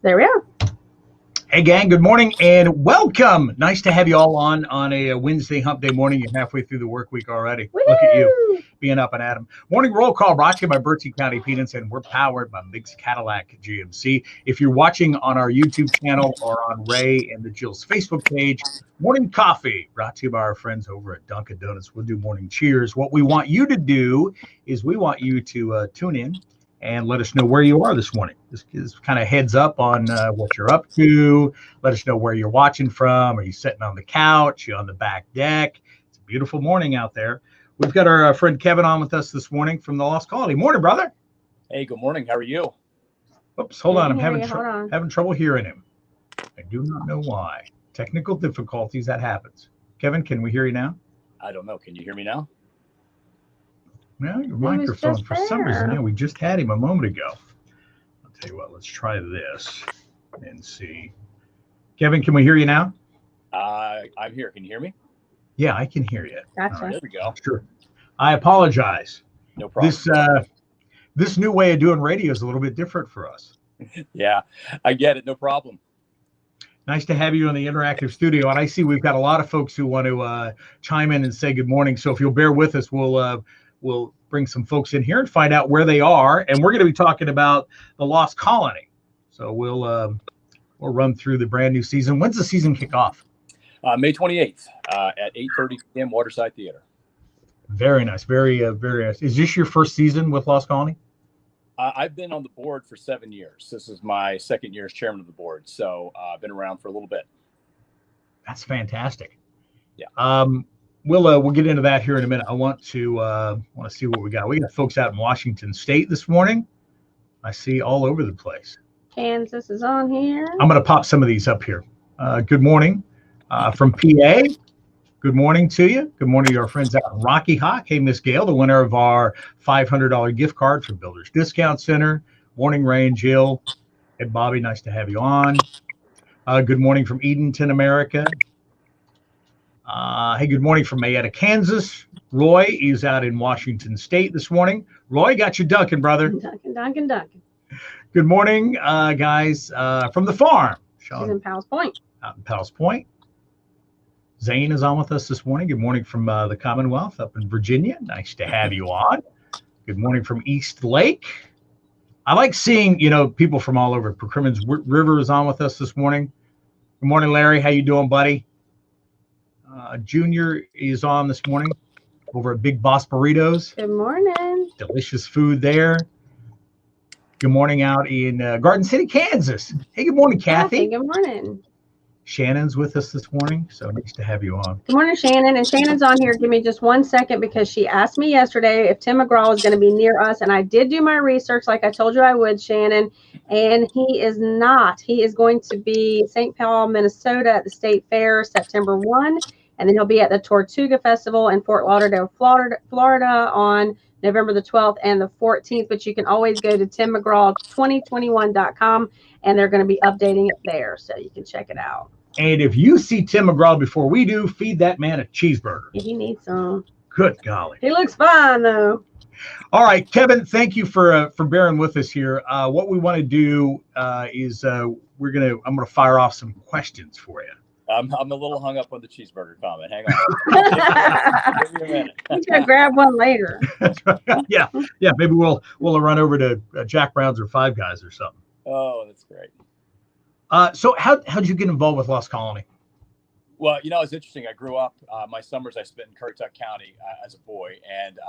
There we are. Hey, gang, good morning and welcome. Nice to have you all on a Wednesday hump day morning. You're halfway through the work week already. Woo! Look at you, being up and at 'em. Morning roll call brought to you by Bertie County Peanuts, and we're powered by Biggs Cadillac GMC. If you're watching on our YouTube channel or on Ray and the Jill's Facebook page, morning coffee brought to you by our friends over at Dunkin' Donuts. We'll do morning cheers. What we want you to do is we want you to tune in and let us know where you are this morning. This is kind of heads up on what you're up to. Let us know where you're watching from. Are you sitting on the couch? You on the back deck? It's a beautiful morning out there. We've got our friend Kevin on with us this morning from the Lost Colony. Morning, brother. Hey, good morning. How are you? Oops, hold on. I'm having trouble hearing him. I do not know why. Technical difficulties, that happens. Kevin, can we hear you now? I don't know. Can you hear me now? Well, your microphone, for some reason, yeah, we just had him a moment ago. I'll tell you what, let's try this and see. Kevin, can we hear you now? I'm here. Can you hear me? Yeah, I can hear you. Gotcha. Right, there we go. Sure. I apologize. No problem. This new way of doing radio is a little bit different for us. Yeah, I get it. No problem. Nice to have you in the interactive studio. And I see we've got a lot of folks who want to chime in and say good morning. So if you'll bear with us, we'll bring some folks in here and find out where they are. And we're going to be talking about the Lost Colony. So we'll run through the brand new season. When's the season kick off? May 28th at 8:30 p.m. Waterside Theater. Very nice. Very nice. Is this your first season with Lost Colony? I've been on the board for 7 years. This is my second year as chairman of the board. So I've been around for a little bit. That's fantastic. Yeah. We'll get into that here in a minute. I want to see what we got. We got folks out in Washington State this morning. I see all over the place. Kansas is on here. I'm going to pop some of these up here. Good morning from PA. Good morning to you. Good morning to our friends out in Rocky Hawk. Hey, Miss Gail, the winner of our $500 gift card from Builders Discount Center. Morning, Ray and Jill. Hey, Bobby, nice to have you on. Good morning from Edenton, America. Hey, good morning from Mayetta, Kansas. Roy is out in Washington State this morning. Roy, got you Dunkin', brother. Dunkin'. Good morning, guys, from the farm. She's in Powell's Point. Out in Powell's Point. Zane is on with us this morning. Good morning from the Commonwealth up in Virginia. Nice to have you on. Good morning from East Lake. I like seeing, people from all over. Crimmins River is on with us this morning. Good morning, Larry. How you doing, buddy? Junior is on this morning over at Big Boss Burritos. Good morning. Delicious food there. Good morning out in Garden City, Kansas. Hey, good morning, Kathy. Good morning. Shannon's with us this morning, so nice to have you on. Good morning, Shannon. And Shannon's on here. Give me just 1 second because she asked me yesterday if Tim McGraw was going to be near us. And I did do my research like I told you I would, Shannon. And he is not. He is going to be St. Paul, Minnesota at the State Fair September 1. And then he'll be at the Tortuga Festival in Fort Lauderdale, Florida on November the 12th and the 14th. But you can always go to timmcgraw2021.com and they're going to be updating it there. So you can check it out. And if you see Tim McGraw before we do, feed that man a cheeseburger. He needs some. Good golly. He looks fine, though. All right, Kevin, thank you for bearing with us here. What we want to do is I'm going to fire off some questions for you. I'm a little hung up on the cheeseburger comment. Hang on. Give me a minute. He's going to grab one later. Yeah. Maybe we'll run over to Jack Brown's or Five Guys or something. Oh, that's great. So how'd you get involved with Lost Colony? Well, it's interesting. I grew up, my summers I spent in Currituck County as a boy. And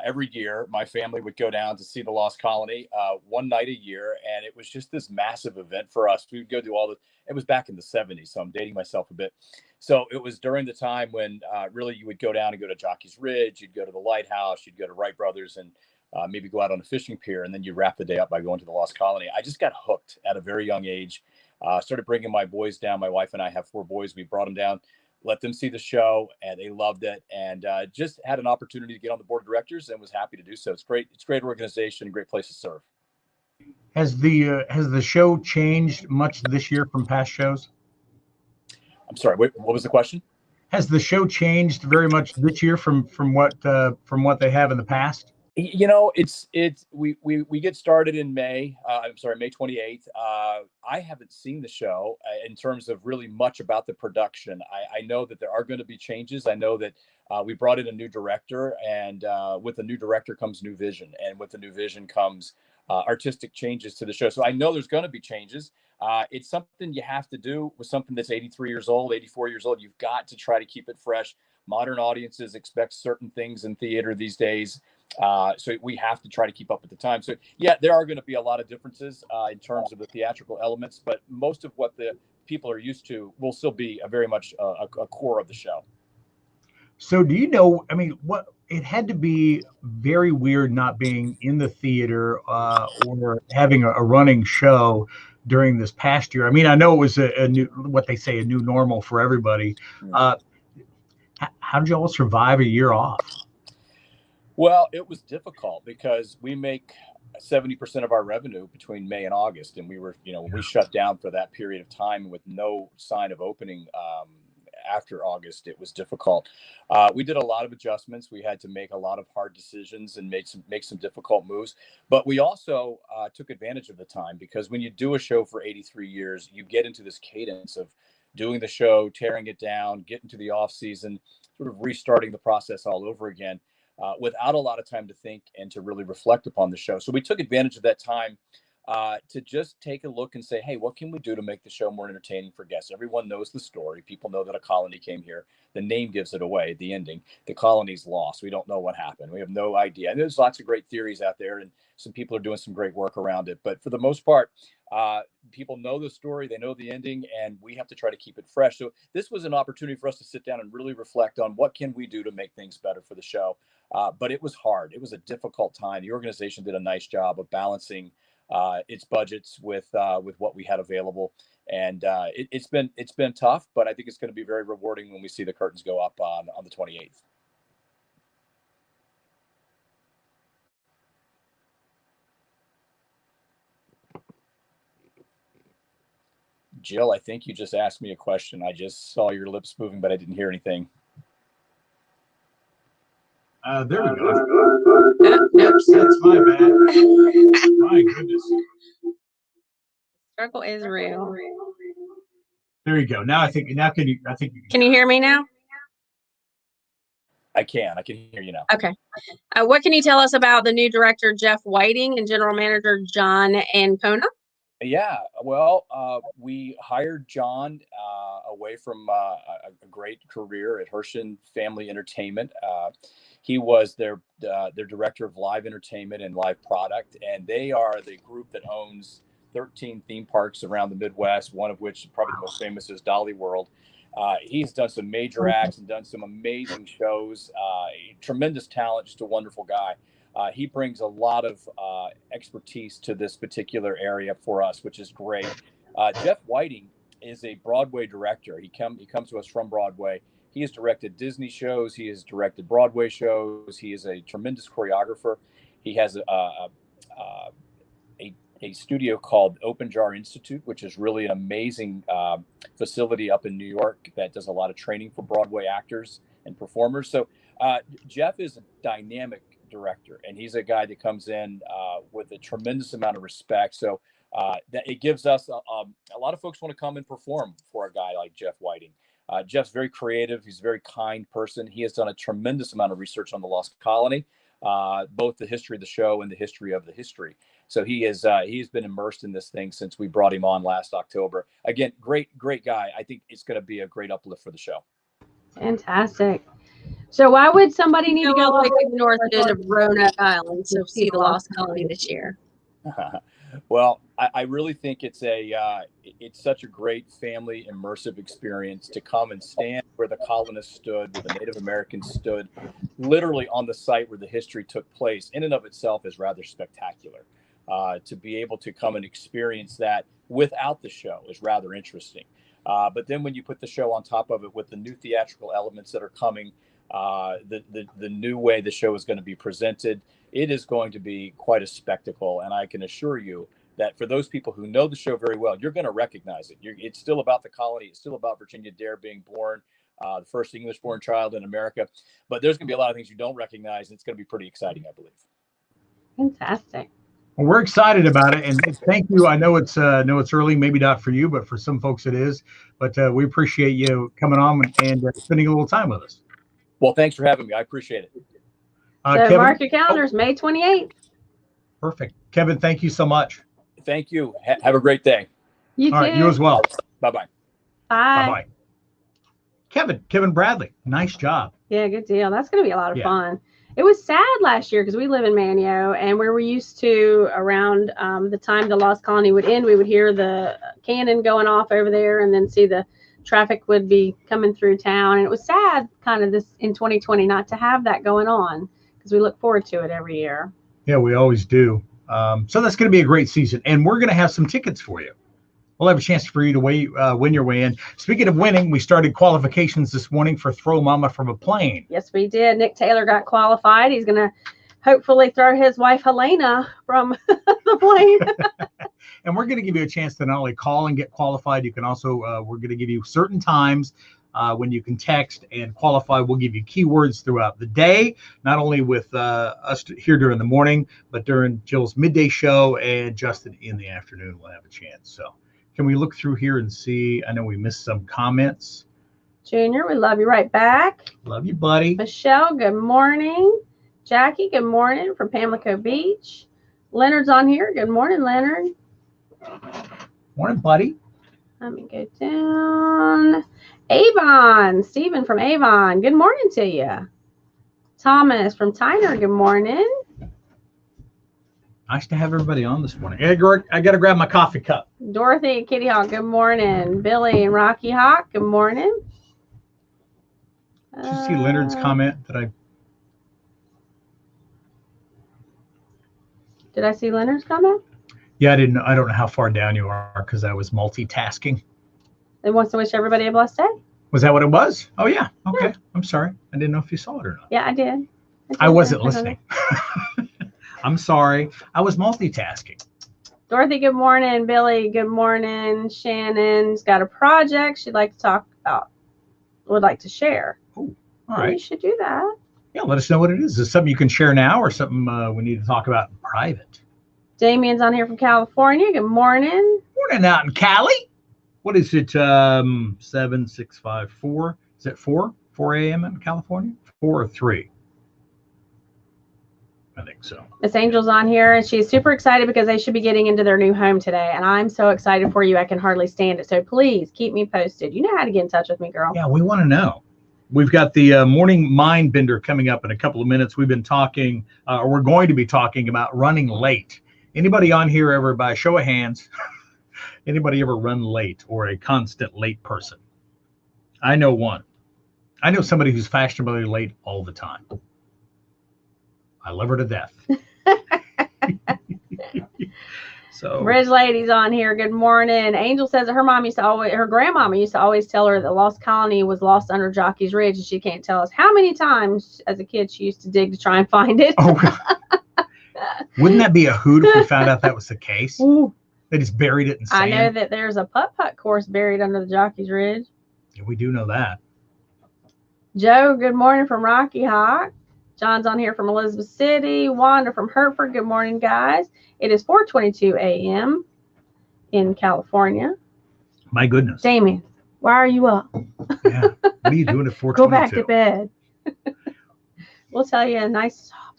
every year my family would go down to see the Lost Colony one night a year. And it was just this massive event for us. We would go do it was back in the 70s. So I'm dating myself a bit. So it was during the time when really you would go down and go to Jockey's Ridge. You'd go to the Lighthouse. You'd go to Wright Brothers and maybe go out on a fishing pier, and then you wrap the day up by going to the Lost Colony. I just got hooked at a very young age. Started bringing my boys down. My wife and I have 4 boys. We brought them down, let them see the show, and they loved it. And just had an opportunity to get on the board of directors and was happy to do so. It's great. It's a great organization, great place to serve. Has the show changed much this year from past shows? I'm sorry. What was the question? Has the show changed very much this year from what they have in the past? You know, we get started in May. I'm sorry, May 28th. I haven't seen the show in terms of really much about the production. I know that there are going to be changes. I know that we brought in a new director, and with a new director comes new vision, and with the new vision comes artistic changes to the show. So I know there's going to be changes. It's something you have to do with something that's 83 years old, 84 years old. You've got to try to keep it fresh. Modern audiences expect certain things in theater these days. So we have to try to keep up with the time. So yeah, there are going to be a lot of differences in terms of the theatrical elements, but most of what the people are used to will still be a very much a core of the show. So do you know, I mean, what it had to be very weird not being in the theater or having a running show during this past year. I mean, I know it was a new, what they say, a new normal for everybody. How did you all survive a year off? Well, it was difficult because we make 70% of our revenue between May and August. And we were, we shut down for that period of time with no sign of opening after August. It was difficult. We did a lot of adjustments. We had to make a lot of hard decisions and make some difficult moves. But we also took advantage of the time, because when you do a show for 83 years, you get into this cadence of doing the show, tearing it down, getting to the off season, sort of restarting the process all over again. Without a lot of time to think and to really reflect upon the show. So we took advantage of that time to just take a look and say, hey, what can we do to make the show more entertaining for guests? Everyone knows the story. People know that a colony came here. The name gives it away, the ending. The colony's lost. We don't know what happened. We have no idea. And there's lots of great theories out there, and some people are doing some great work around it. But for the most part, people know the story, they know the ending, and we have to try to keep it fresh. So this was an opportunity for us to sit down and really reflect on what can we do to make things better for the show. But it was hard. It was a difficult time. The organization did a nice job of balancing its budgets with what we had available, and it's been tough. But I think it's going to be very rewarding when we see the curtains go up on the 28th. Jill, I think you just asked me a question. I just saw your lips moving, but I didn't hear anything. There we go. Oops, that's my bad. My goodness. Struggle is real. There you go. Now I think Can you hear me now? I can hear you now. Okay. What can you tell us about the new director, Jeff Whiting, and general manager, John Ancona? Yeah, well, we hired John away from a great career at Hershen Family Entertainment. He was their director of live entertainment and live product, and they are the group that owns 13 theme parks around the Midwest, one of which probably the most famous is Dolly World. He's done some major acts and done some amazing shows. Tremendous talent, just a wonderful guy. He brings a lot of expertise to this particular area for us, which is great. Jeff Whiting is a Broadway director. He comes to us from Broadway. He has directed Disney shows. He has directed Broadway shows. He is a tremendous choreographer. He has a studio called Open Jar Institute, which is really an amazing facility up in New York that does a lot of training for Broadway actors and performers. So Jeff is a dynamic director, and he's a guy that comes in with a tremendous amount of respect. So that it gives us a lot of folks want to come and perform for a guy like Jeff Whiting. Jeff's very creative. He's a very kind person. He has done a tremendous amount of research on the Lost Colony, both the history of the show and the history of the history. So he's been immersed in this thing since we brought him on last October. Again, great guy. I think it's going to be a great uplift for the show. Fantastic. So why would somebody need to go like the north end of Roanoke Island to see the Lost Colony this year? Well, I really think it's such a great family immersive experience to come and stand where the colonists stood, where the Native Americans stood, literally on the site where the history took place. In and of itself is rather spectacular. To be able to come and experience that without the show is rather interesting. But then when you put the show on top of it with the new theatrical elements that are coming, the new way the show is going to be presented, it is going to be quite a spectacle. And I can assure you that for those people who know the show very well, you're going to recognize it. It's still about the colony. It's still about Virginia Dare being born, the first English-born child in America. But there's going to be a lot of things you don't recognize, and it's going to be pretty exciting, I believe. Fantastic. Well, we're excited about it, and thank you. I know it's early, maybe not for you, but for some folks it is. But we appreciate you coming on and spending a little time with us. Well, thanks for having me. I appreciate it. So Kevin, mark your calendars, May 28th. Perfect. Kevin, thank you so much. Thank you. Have a great day. You All too. right, you as well. Bye-bye. Bye. Bye-bye. Kevin Bradley, nice job. Yeah, good deal. That's going to be a lot of Yeah. fun. It was sad last year because we live in Manio, and where we used to, around the time the Lost Colony would end, we would hear the cannon going off over there and then see the traffic would be coming through town. And it was sad kind of this in 2020 not to have that going on because we look forward to it every year. Yeah, we always do. So that's going to be a great season, and we're going to have some tickets for you. We'll have a chance for you to win your way in. Speaking of winning, we started qualifications this morning for Throw Mama from a Plane. Yes, we did. Nick Taylor got qualified. He's going to hopefully throw his wife Helena from the plane. And we're going to give you a chance to not only call and get qualified, you can also, we're going to give you certain times when you can text and qualify. We'll give you keywords throughout the day, not only with us here during the morning, but during Jill's midday show and Justin in the afternoon. We'll have a chance. So can we look through here and see? I know we missed some comments. Junior, we love you right back. Love you, buddy. Michelle, good morning. Jackie, good morning from Pamlico Beach. Leonard's on here. Good morning, Leonard. Morning, buddy. Let me go down. Avon, Stephen from Avon. Good morning to you. Thomas from Tyner. Good morning. Nice to have everybody on this morning. I got to grab my coffee cup. Dorothy and Kitty Hawk. Good morning. Billy and Rocky Hawk. Good morning. Did you see Leonard's comment that Did I see Leonard's comment? Yeah, I didn't know. I don't know how far down you are because I was multitasking. It wants to wish everybody a blessed day. Was that what it was? Oh, yeah. Okay. Yeah. I'm sorry. I didn't know if you saw it or not. Yeah, I did. I wasn't listening. I'm sorry. I was multitasking. Dorothy, good morning. Billy, good morning. Shannon's got a project she'd like to talk about, would like to share. Oh, all right. You should do that. Yeah, let us know what it is. Is it something you can share now or something we need to talk about in private? Damien's on here from California. Good morning. Morning out in Cali. What is it? 7654. Is it 4 a.m. in California? 4 or 3? I think so. Miss Angel's on here, and she's super excited because they should be getting into their new home today. And I'm so excited for you. I can hardly stand it. So please keep me posted. You know how to get in touch with me, girl. Yeah, we want to know. We've got the morning mind bender coming up in a couple of minutes. We've been talking, or we're going to be talking about running late. Anybody on here ever, by a show of hands, anybody ever run late or a constant late person? I know one. I know somebody who's fashionably late all the time. I love her to death. So Bridge Lady's on here. Good morning. Angel says that her grandmama used to always tell her that Lost Colony was lost under Jockey's Ridge, and she can't tell us how many times as a kid she used to dig to try and find it. Oh, wouldn't that be a hoot if we found out that was the case? Ooh. They just buried it in sand. I know that there's a putt-putt course buried under the Jockey's Ridge. Yeah, we do know that. Joe, good morning from Rocky Hawk. John's on here from Elizabeth City. Wanda from Hertford. Good morning, guys. It is 4:22 a.m. in California. My goodness. Damien, why are you up? Yeah. What are you doing at 4:22? Go back to bed. We'll tell you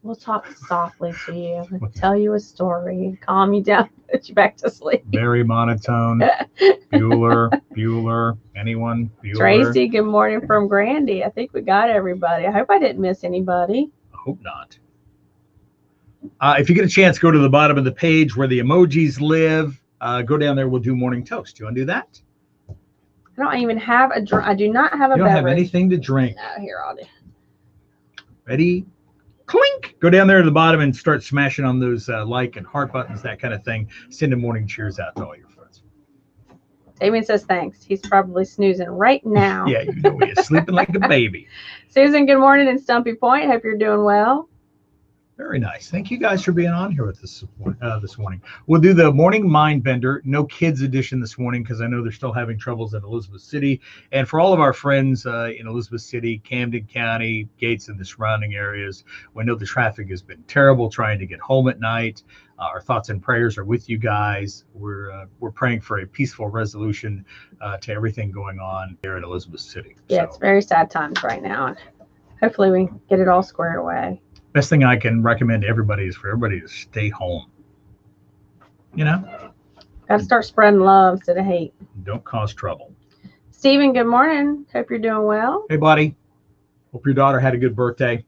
we'll talk softly to you. We'll tell you a story, calm you down, put you back to sleep. Very monotone. Bueller. Anyone? Bueller? Tracy, good morning from Grandy. I think we got everybody. I hope I didn't miss anybody. I hope not. If you get a chance, go to the bottom of the page where the emojis live. Go down there. We'll do morning toast. Do you want to do that? I don't even have a drink. I do not have a You don't beverage. have anything to drink. No, here, I'll do. Ready? Clink. Go down there to the bottom and start smashing on those like and heart buttons, that kind of thing. Send a morning cheers out to all your friends. Damien says thanks. He's probably snoozing right now. Yeah, you know he is sleeping like a baby. Susan, good morning in Stumpy Point. Hope you're doing well. Very nice. Thank you guys for being on here with us this morning. We'll do the morning mind bender, no kids edition this morning because I know they're still having troubles in Elizabeth City. And for all of our friends in Elizabeth City, Camden County, Gates and the surrounding areas, we know the traffic has been terrible trying to get home at night. Our thoughts and prayers are with you guys. We're praying for a peaceful resolution to everything going on here in Elizabeth City. Yeah, it's very sad times right now. And hopefully we get it all squared away. Best thing I can recommend to everybody is for everybody to stay home. You know? Got to start spreading love instead of hate. Don't cause trouble. Stephen, good morning. Hope you're doing well. Hey, buddy. Hope your daughter had a good birthday.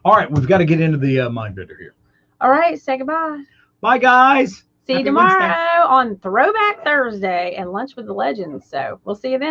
All right, we've got to get into the mind bender here. All right, say goodbye. Bye, guys. See you Happy tomorrow Wednesday. on Throwback Thursday and Lunch with the Legends. So we'll see you then.